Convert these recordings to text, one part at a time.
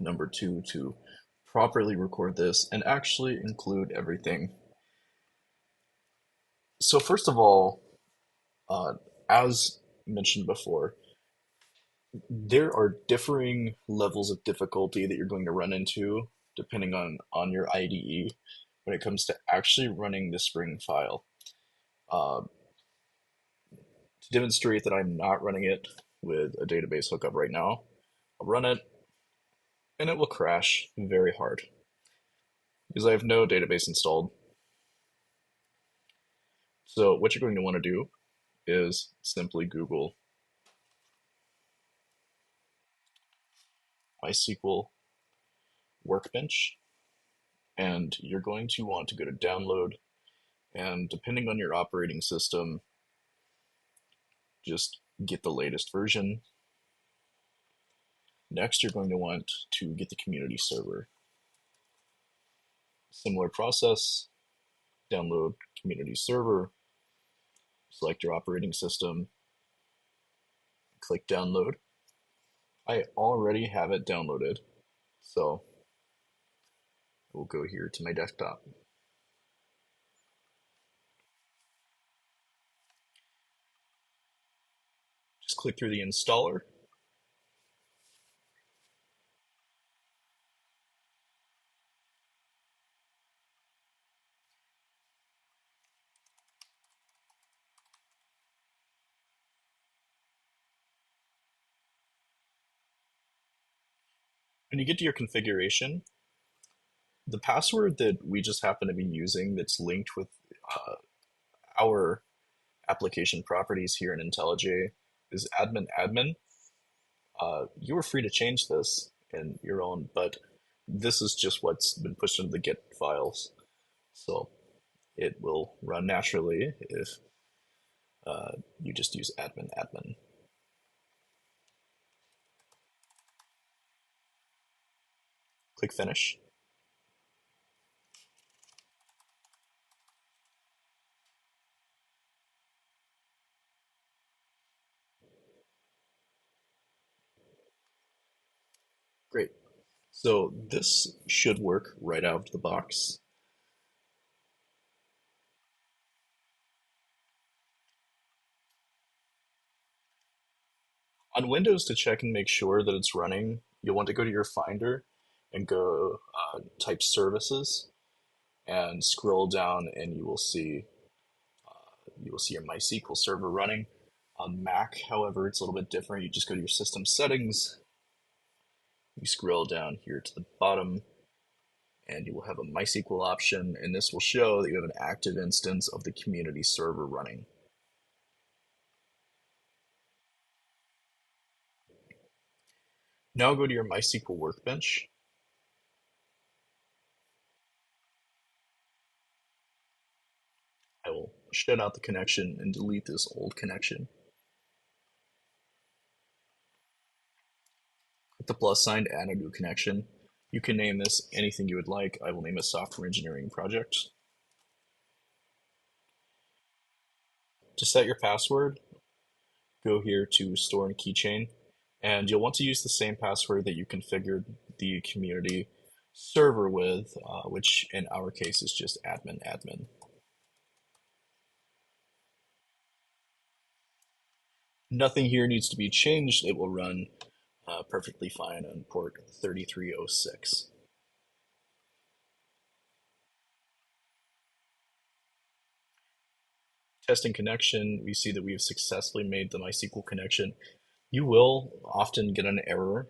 number two to properly record this and actually include everything. So first of all, uh, as mentioned before, there are differing levels of difficulty that you're going to run into depending on your IDE when it comes to actually running the Spring file. Uh, to demonstrate that I'm not running it with a database hookup right now, I'll run it and it will crash very hard because I have no database installed. So what you're going to want to do is simply Google MySQL Workbench, and you're going to want to go to download, and depending on your operating system, just get the latest version. Next, you're going to want to get the community server. Similar process, download community server, select your operating system, click download. I already have it downloaded, so we'll go here to my desktop. Just click through the installer. When you get to your configuration, the password that we just happen to be using that's linked with uh, our application properties here in IntelliJ is admin admin. You are free to change this in your own, but this is just what's been pushed into the Git files. So it will run naturally if you just use admin admin. Click finish. Great. So this should work right out of the box. On Windows, to check and make sure that it's running, you'll want to go to your Finder and go type services and scroll down, and you will see your MySQL server running. On Mac, however, it's a little bit different. You just go to your system settings, you scroll down here to the bottom, and you will have a MySQL option, and this will show that you have an active instance of the community server running. Now go to your MySQL Workbench. I will shut out the connection and delete this old connection. Click the plus sign to add a new connection. You can name this anything you would like. I will name it software engineering project. To set your password, go here to store and keychain, and you'll want to use the same password that you configured the community server with, which in our case is just admin admin. Nothing here needs to be changed. It will run perfectly fine on port 3306. Testing connection, we see that we have successfully made the MySQL connection. You will often get an error,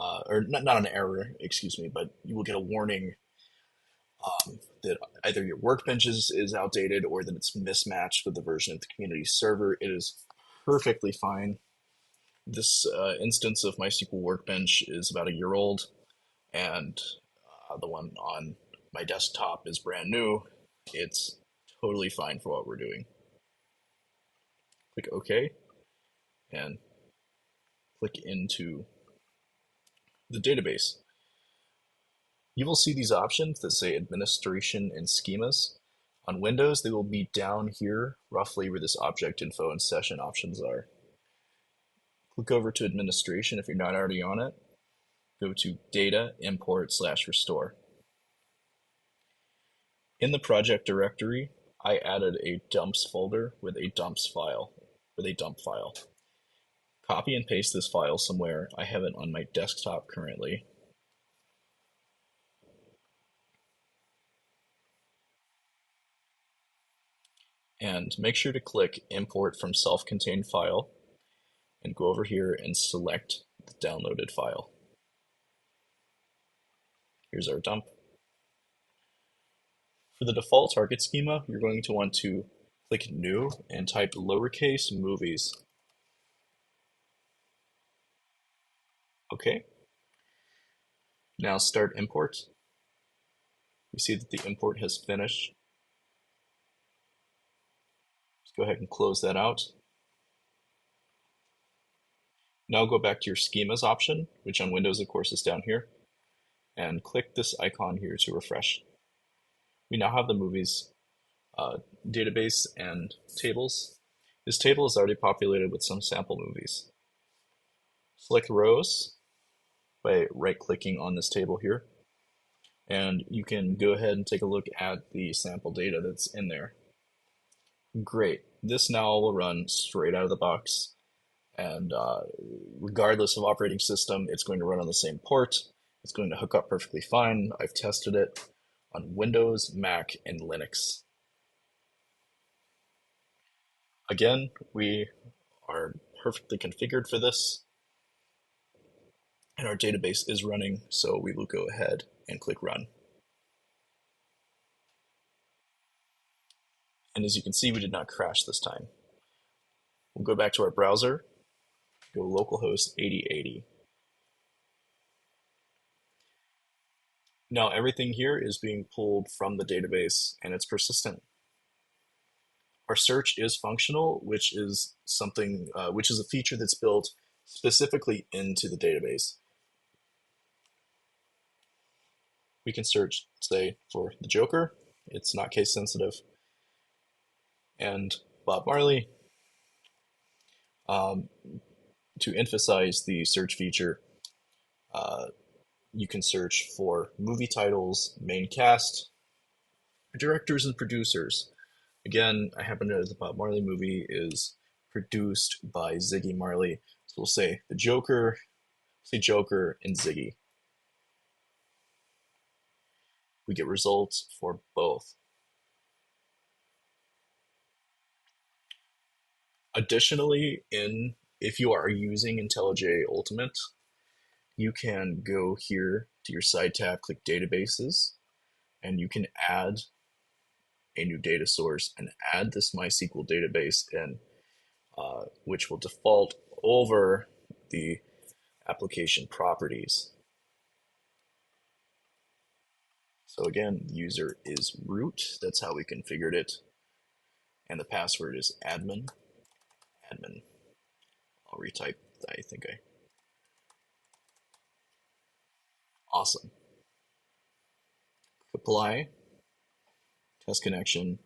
or not an error, excuse me, but you will get a warning that either your workbench is outdated or that it's mismatched with the version of the community server. It is perfectly fine. This instance of MySQL Workbench is about a year old, and the one on my desktop is brand new. It's totally fine for what we're doing. Click OK, and click into the database. You will see these options that say administration and schemas. On Windows, they will be down here, roughly where this object info and session options are. Click over to administration if you're not already on it. go to Data, Import / Restore. In the project directory, I added a dumps folder with a dump file. Copy and paste this file somewhere. I have it on my desktop currently. And make sure to click Import from Self-Contained File and go over here and select the downloaded file. Here's our dump. For the default target schema, you're going to want to click New and type lowercase movies. Okay. Now start import. You see that the import has finished. Let's go ahead and close that out. Now go back to your schemas option, which on Windows, of course, is down here, and click this icon here to refresh. We now have the movies database and tables. This table is already populated with some sample movies. Select rows by right-clicking on this table here, and you can go ahead and take a look at the sample data that's in there. Great. This now will run straight out of the box, and regardless of operating system, it's going to run on the same port. It's going to hook up perfectly fine. I've tested it on Windows, Mac, and Linux. Again, we are perfectly configured for this, and our database is running, so we will go ahead and click Run. And as you can see, we did not crash this time. We'll go back to our browser, go localhost 8080. Now everything here is being pulled from the database and it's persistent. Our search is functional, which is something, which is a feature that's built specifically into the database. We can search, say, for the Joker. It's not case sensitive. And Bob Marley. To emphasize the search feature, you can search for movie titles, main cast, directors, and producers. Again, I happen to know the Bob Marley movie is produced by Ziggy Marley. So we'll say the Joker, say Joker, and Ziggy. We get results for both. Additionally, if you are using IntelliJ Ultimate, you can go here to your side tab, click Databases, and you can add a new data source and add this MySQL database in, which will default over the application properties. So again, the user is root. That's how we configured it. And the password is admin. I'll retype. I think I. Awesome. Apply. Test connection.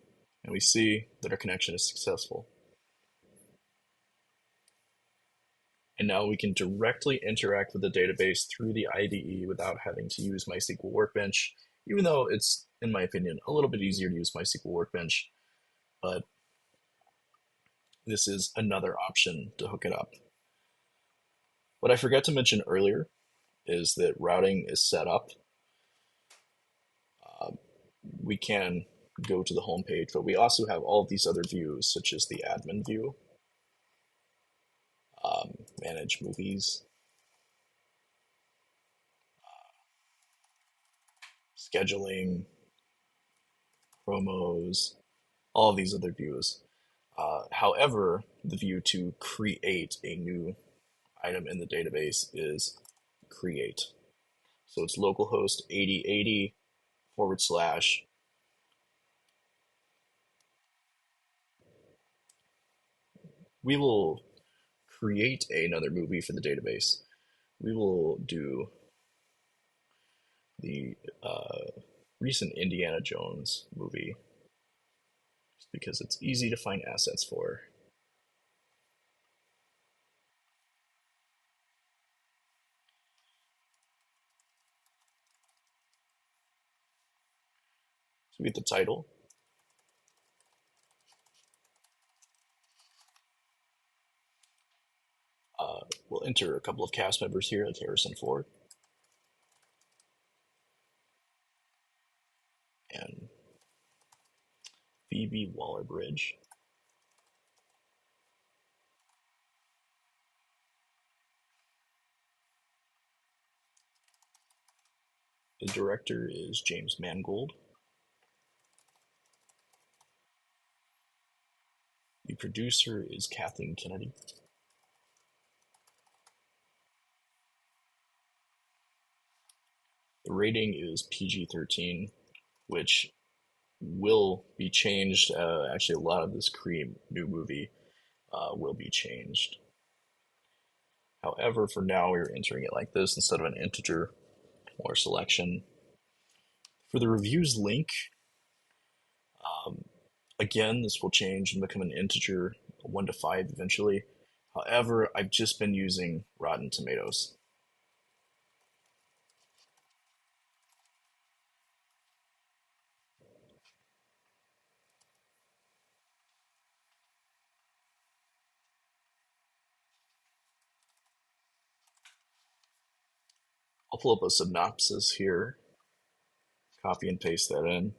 And we see that our connection is successful. And now we can directly interact with the database through the IDE without having to use MySQL Workbench, even though it's, in my opinion, a little bit easier to use MySQL Workbench. But this is another option to hook it up. What I forgot to mention earlier is that routing is set up. We can go to the home page, but we also have all of these other views, such as the admin view, manage movies, scheduling, promos, all of these other views. However, the view to create a new item in the database is create. So it's localhost 8080 /. We will create another movie for the database. We will do the recent Indiana Jones movie just because it's easy to find assets for. So we get the title. We'll enter a couple of cast members here, like Harrison Ford and Phoebe Waller-Bridge. The director is James Mangold. The producer is Kathleen Kennedy. The rating is PG-13, which will be changed. Actually, a lot of this Cream new movie will be changed. However, for now, we're entering it like this instead of an integer or selection. For the reviews link, um, again, this will change and become an integer, 1 to 5 eventually. However, I've just been using Rotten Tomatoes. I'll pull up a synopsis here, copy and paste that in.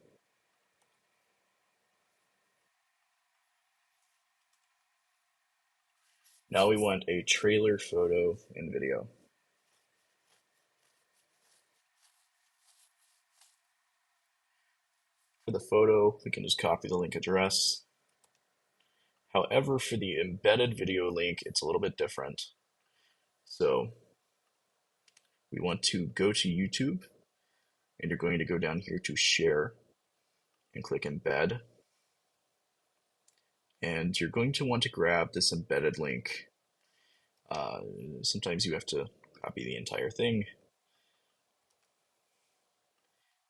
Now we want a trailer photo and video. For the photo, we can just copy the link address. However, for the embedded video link, it's a little bit different. So we want to go to YouTube, and you're going to go down here to share and click embed. And you're going to want to grab this embedded link. Uh, Sometimes you have to copy the entire thing.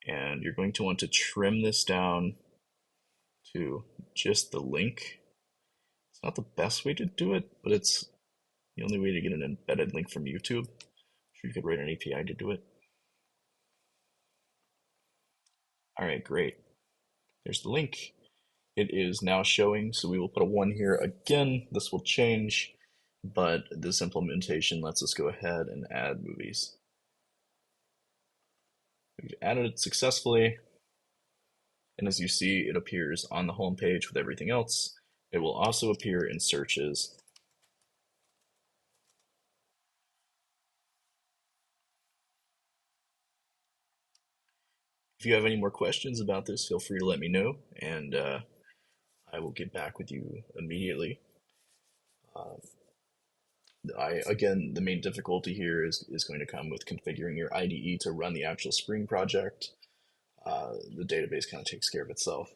And you're going to want to trim this down to just the link. It's not the best way to do it, but it's the only way to get an embedded link from YouTube. I'm sure you could write an API to do it. All right, great. There's the link. It is now showing, so we will put a 1 here. Again, this will change, but this implementation lets us go ahead and add movies. We've added it successfully, and as you see, it appears on the home page with everything else. It will also appear in searches. If you have any more questions about this, feel free to let me know, and I will get back with you immediately. Uh, again, the main difficulty here is going to come with configuring your IDE to run the actual Spring project. The database kind of takes care of itself.